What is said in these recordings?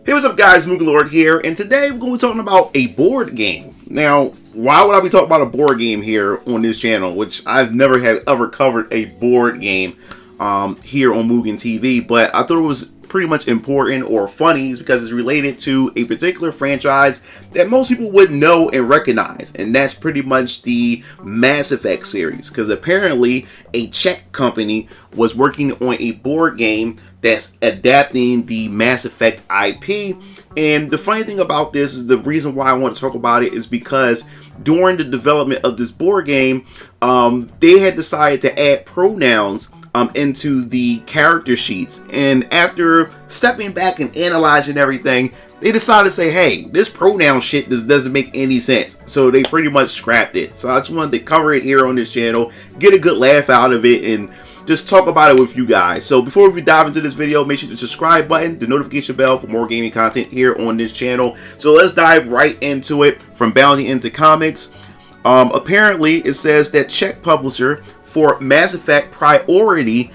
Hey, what's up guys, MugenLord here, and today we're going to be talking about a board game. Now, why would I be talking about a board game here on this channel, which I've never ever covered a board game here on Mugen TV, but I thought it was pretty much important or funny because it's related to a particular franchise that most people would know and recognize, and that's pretty much the Mass Effect series, because apparently a Czech company was working on a board game that's adapting the Mass Effect IP. And the funny thing about this is the reason why I want to talk about it is because during the development of this board game, they had decided to add pronouns into the character sheets. And after stepping back and analyzing everything, they decided to say, hey, this pronoun shit doesn't make any sense. So they pretty much scrapped it. So I just wanted to cover it here on this channel, get a good laugh out of it, and just talk about it with you guys. So before we dive into this video, make sure to subscribe button, the notification bell for more gaming content here on this channel. So let's dive right into it, from Bounty into comics. Apparently, it says that Czech publisher for Mass Effect Priority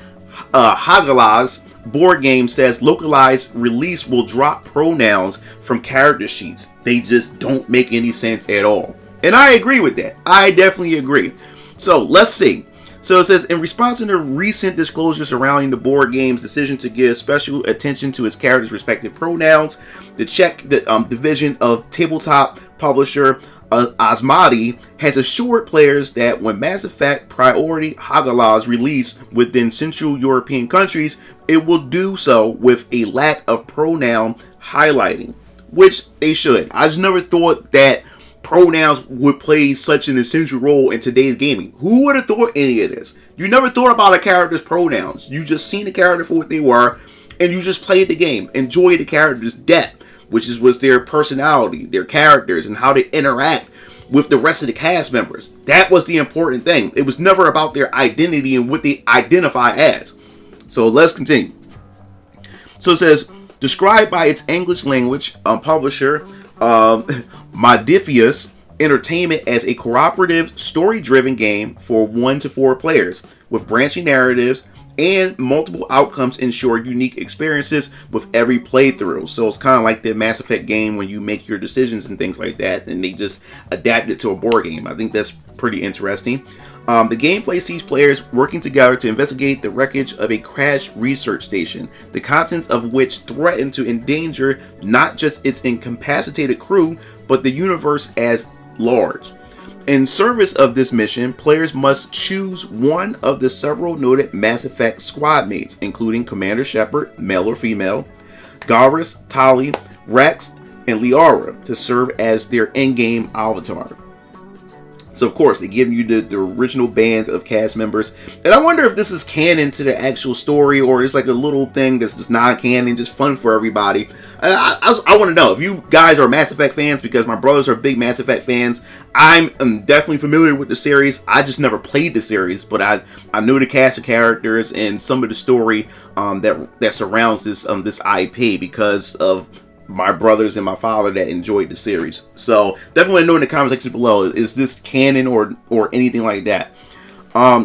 Hagala's board game says localized release will drop pronouns from character sheets. They just don't make any sense at all. And I agree with that. I definitely agree. So let's see. So it says, in response to the recent disclosures surrounding the board game's decision to give special attention to its characters' respective pronouns, the Czech division of tabletop publisher Asmodee has assured players that when Mass Effect Priority Hagala's release within Central European countries, it will do so with a lack of pronoun highlighting, which they should. I just never thought that pronouns would play such an essential role in today's gaming. Who would have thought any of this? You never thought about a character's pronouns. You just seen the character for what they were, and you just played the game. Enjoy the character's depth, which was their personality, their characters, and how they interact with the rest of the cast members. That was the important thing. It was never about their identity and what they identify as. So let's continue. So it says, described by its English language publisher, Modifius Entertainment, as a cooperative, story-driven game for 1 to 4 players with branching narratives and multiple outcomes ensure unique experiences with every playthrough. So it's kind of like the Mass Effect game when you make your decisions and things like that, and they just adapt it to a board game. I think that's pretty interesting. The gameplay sees players working together to investigate the wreckage of a crashed research station, the contents of which threaten to endanger not just its incapacitated crew, but the universe as large. In service of this mission, players must choose one of the several noted Mass Effect squad mates, including Commander Shepard, male or female, Garrus, Tali, Rex, and Liara, to serve as their in-game avatar. So of course, they give you the original band of cast members. And I wonder if this is canon to the actual story, or it's like a little thing that's just non-canon, just fun for everybody. I want to know if you guys are Mass Effect fans, because my brothers are big Mass Effect fans. I'm definitely familiar with the series. I just never played the series, but I knew the cast of characters and some of the story that surrounds this IP because of my brothers and my father that enjoyed the series. So definitely know in the comment section below, is this canon or anything like that.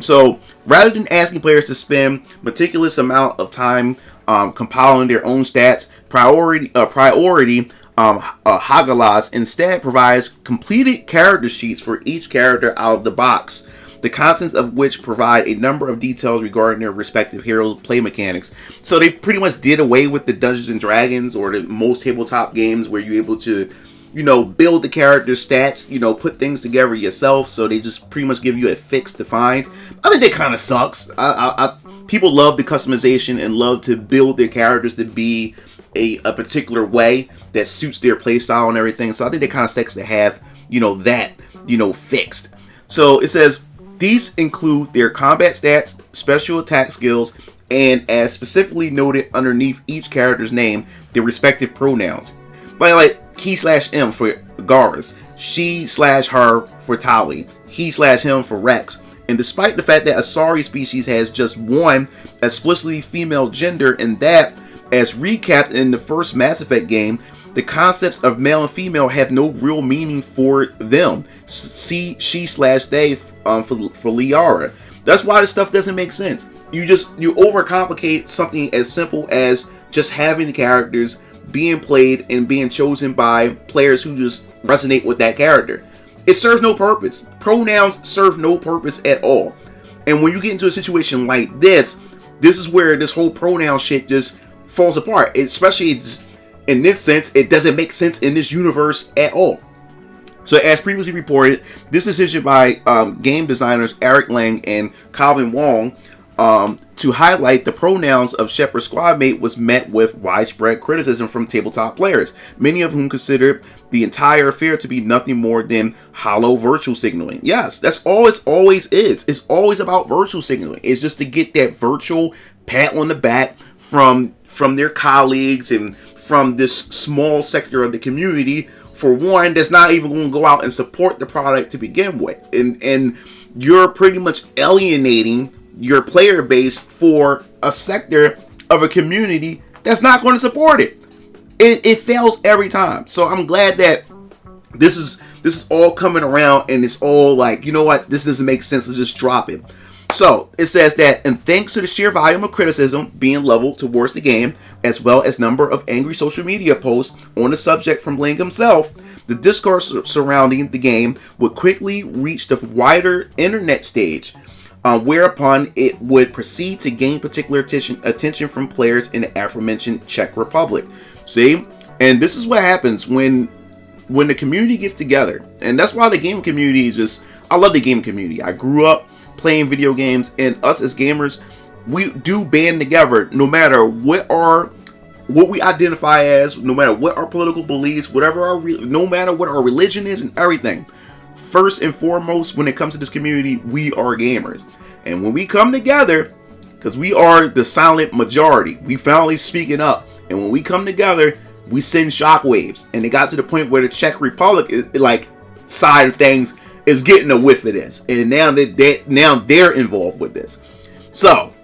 So rather than asking players to spend meticulous amount of time compiling their own stats, Priority Hagala's instead provides completed character sheets for each character out of the box, the contents of which provide a number of details regarding their respective heroes' play mechanics. So they pretty much did away with the Dungeons and Dragons or the most tabletop games where you're able to, build the character stats, put things together yourself. So they just pretty much give you a fix to find. I think that kind of sucks. People love the customization and love to build their characters to be a particular way that suits their playstyle and everything. So I think that kind of sucks to have, that, fixed. So it says, these include their combat stats, special attack skills, and as specifically noted underneath each character's name, their respective pronouns. Like he/him for Garrus, she/her for Tali, he/him for Rex. And despite the fact that Asari species has just one explicitly female gender, and that, as recapped in the first Mass Effect game, the concepts of male and female have no real meaning for them. See she/they for Liara. That's why this stuff doesn't make sense. You overcomplicate something as simple as just having the characters being played and being chosen by players who just resonate with that character. It serves no purpose. Pronouns serve no purpose at all. And when you get into a situation like this is where this whole pronoun shit just falls apart. Especially in this sense, it doesn't make sense in this universe at all. So as previously reported, this decision by game designers Eric Lang and Calvin Wong to highlight the pronouns of Shepard's squad mate was met with widespread criticism from tabletop players, many of whom considered the entire affair to be nothing more than hollow virtual signaling. Yes, that's all it always is. It's always about virtual signaling. It's just to get that virtual pat on the back from their colleagues and from this small sector of the community, for one, that's not even going to go out and support the product to begin with. And you're pretty much alienating your player base for a sector of a community that's not going to support it. It fails every time. So I'm glad that this is all coming around, and it's all like, you know what, this doesn't make sense, let's just drop it. So it says that, and thanks to the sheer volume of criticism being leveled towards the game, as well as number of angry social media posts on the subject from Lang himself, the discourse surrounding the game would quickly reach the wider internet stage, whereupon it would proceed to gain particular attention from players in the aforementioned Czech Republic. See? And this is what happens when the community gets together. And that's why the game community is just, I love the game community. I grew up playing video games, and us as gamers, we do band together no matter what we identify as, no matter what our political beliefs, no matter what our religion is and everything. First and foremost, when it comes to this community, we are gamers. And when we come together, because we are the silent majority, we finally speaking up. And when we come together, we send shockwaves. And it got to the point where the Czech Republic side of things is getting a whiff of this, and now they're involved with this. So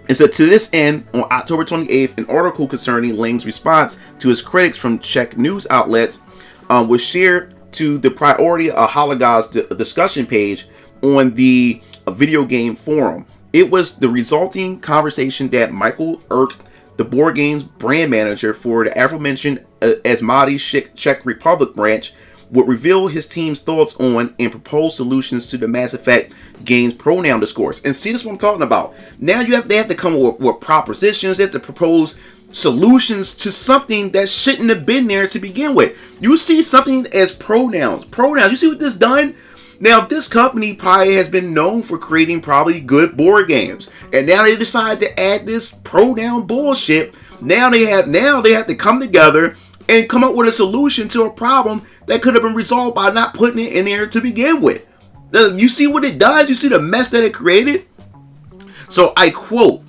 it said, to this end, on October 28th, an article concerning Lang's response to his critics from Czech news outlets was shared to the Priority of Holocaust discussion page on the video game forum. It was the resulting conversation that Michael Erk, the board game's brand manager for the aforementioned Asmati Czech Republic branch, would reveal his team's thoughts on and propose solutions to the Mass Effect game's pronoun discourse. And see, this is what I'm talking about. Now they have to come up with propositions. They have to propose solutions to something that shouldn't have been there to begin with. You see something as pronouns. You see what this done? Now, this company probably has been known for creating probably good board games. And now they decide to add this pronoun bullshit. Now they have to come together and come up with a solution to a problem that could have been resolved by not putting it in there to begin with. You see what it does? You see the mess that it created? So I quote,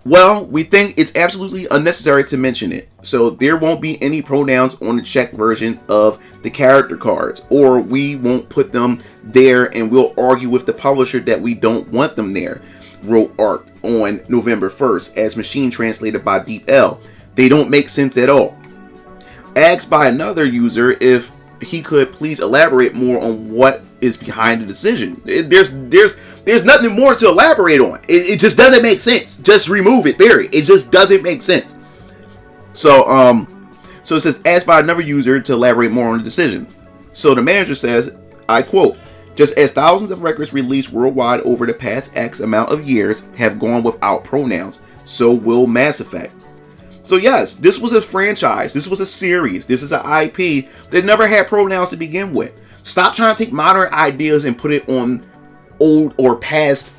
well, we think it's absolutely unnecessary to mention it. So there won't be any pronouns on the Czech version of the character cards, or we won't put them there and we'll argue with the publisher that we don't want them there, wrote Art on November 1st as machine translated by Deep L. They don't make sense at all. Asked by another user if he could please elaborate more on what is behind the decision. There's nothing more to elaborate on. It just doesn't make sense. Just remove it, period. It just doesn't make sense. So it says, asked by another user to elaborate more on the decision. So the manager says, I quote, just as thousands of records released worldwide over the past X amount of years have gone without pronouns, so will Mass Effect. So yes, this was a franchise, this was a series, this is an IP that never had pronouns to begin with. Stop trying to take modern ideas and put it on old or past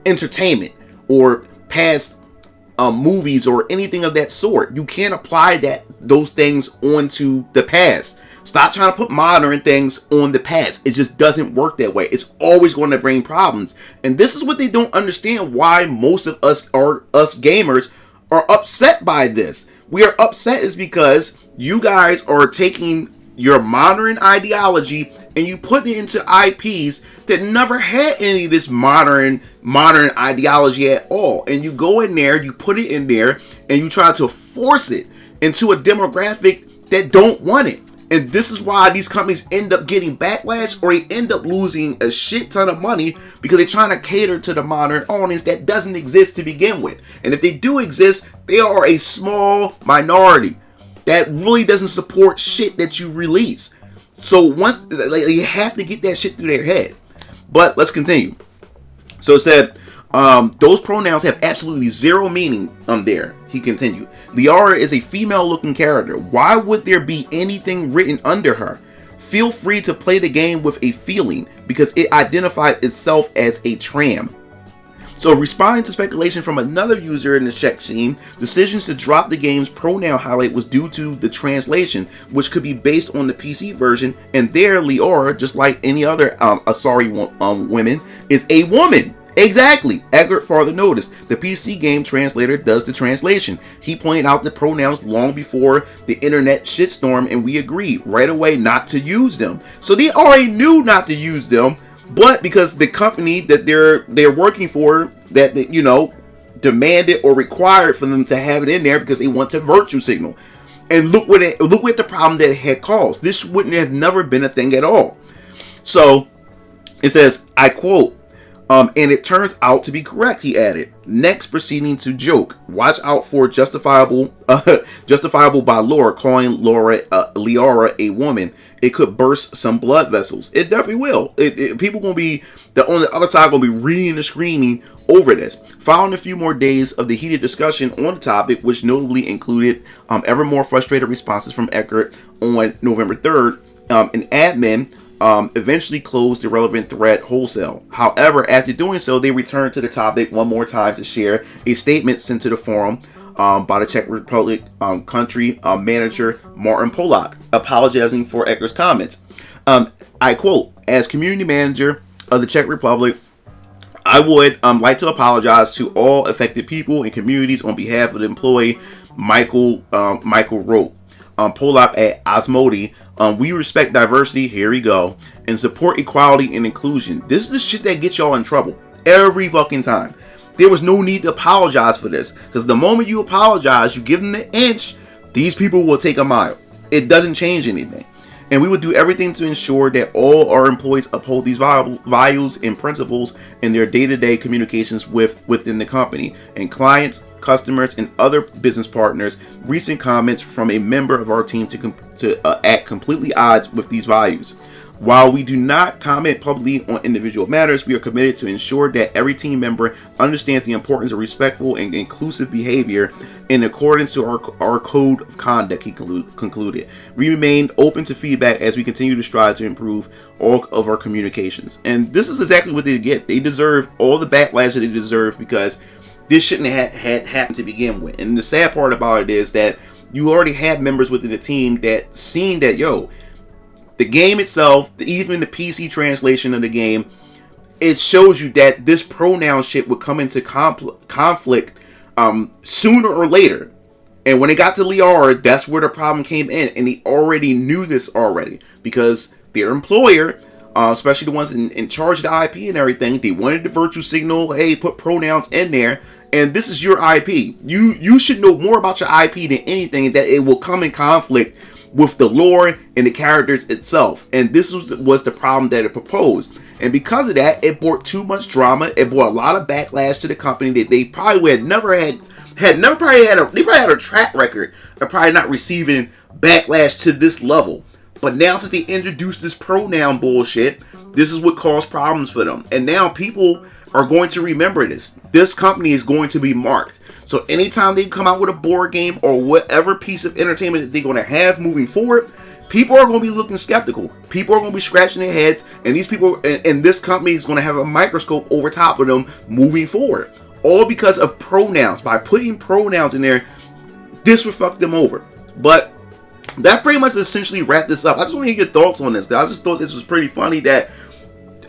entertainment or past movies or anything of that sort. You can't apply those things onto the past. Stop trying to put modern things on the past. It just doesn't work that way. It's always going to bring problems. And this is what they don't understand, why most of us gamers are upset by this. We are upset is because you guys are taking your modern ideology and you put it into IPs that never had any of this modern ideology at all. And you go in there, you put it in there, and you try to force it into a demographic that don't want it. And this is why these companies end up getting backlash, or they end up losing a shit ton of money, because they're trying to cater to the modern audience that doesn't exist to begin with. And if they do exist, they are a small minority that really doesn't support shit that you release. So once, like, you have to get that shit through their head. But let's continue. So it said, those pronouns have absolutely zero meaning there. He continued. Liara is a female-looking character. Why would there be anything written under her? Feel free to play the game with a feeling, because it identified itself as a tram. So, responding to speculation from another user in the chat scene, decisions to drop the game's pronoun highlight was due to the translation, which could be based on the PC version, and there, Liara, just like any other Asari women, is a woman. Exactly. Eggert farther noticed, the PC game translator does the translation. He pointed out the pronouns long before the internet shitstorm, and we agreed right away not to use them. So they already knew not to use them, but because the company that they're working for, that they, you know, demanded or required for them to have it in there because they want to virtue signal. And look what the problem that it had caused. This wouldn't have never been a thing at all. So it says, I quote, and it turns out to be correct, he added. Next, proceeding to joke. Watch out for justifiable by lore, calling Liara a woman. It could burst some blood vessels. It definitely will. People going to be, on the other side, going to be reading and screaming over this. Following a few more days of the heated discussion on the topic, which notably included ever more frustrated responses from Eggert on November 3rd, an admin eventually closed the relevant thread wholesale. However, after doing so, they returned to the topic one more time to share a statement sent to the forum by the Czech Republic country manager Martin Polak, apologizing for Eggert's comments. I quote, as community manager of the Czech Republic, I would like to apologize to all affected people and communities on behalf of the employee Michael wrote. Polak at Osmodi. We respect diversity, here we go, and support equality and inclusion. This is the shit that gets y'all in trouble every fucking time. There was no need to apologize for this, because the moment you apologize, you give them the inch, these people will take a mile. It doesn't change anything. And we will do everything to ensure that all our employees uphold these values and principles in their day-to-day communications within the company, and clients, customers, and other business partners. Recent comments from a member of our team to act completely odds with these values. While we do not comment publicly on individual matters, we are committed to ensure that every team member understands the importance of respectful and inclusive behavior in accordance to our code of conduct, he concluded. We remain open to feedback as we continue to strive to improve all of our communications. And this is exactly what they get. They deserve all the backlash that they deserve, because this shouldn't have had happened to begin with. And the sad part about it is that you already have members within the team that seen that, yo, the game itself, even the PC translation of the game, it shows you that this pronoun shit would come into conflict sooner or later. And when it got to Liara, that's where the problem came in. And they already knew this already, because their employer, especially the ones in charge of the IP and everything, they wanted the virtue signal, hey, put pronouns in there. And this is your IP. You should know more about your IP than anything, that it will come in conflict with the lore and the characters itself. And this was the problem that it proposed. And because of that, it brought too much drama. It brought a lot of backlash to the company that they probably had a track record of probably not receiving backlash to this level. But now, since they introduced this pronoun bullshit, this is what caused problems for them. And now people are going to remember this. This company is going to be marked. So anytime they come out with a board game or whatever piece of entertainment that they're going to have moving forward, people are going to be looking skeptical. People are going to be scratching their heads, and these people and this company is going to have a microscope over top of them moving forward. All because of pronouns. By putting pronouns in there, this would fuck them over. But that pretty much essentially wrapped this up. I just want to hear your thoughts on this. I just thought this was pretty funny that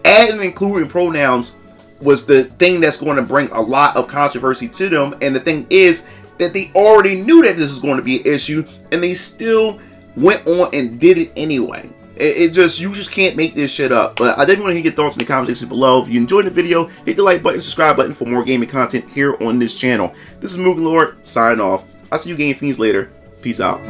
adding and including pronouns was the thing that's going to bring a lot of controversy to them. And the thing is that they already knew that this was going to be an issue, and they still went on and did it anyway. You just can't make this shit up. But I definitely want to hear your thoughts in the comment section below. If you enjoyed the video, hit the like button, subscribe button for more gaming content here on this channel. This is MugenLord signing off. I'll see you game fiends later. Peace out.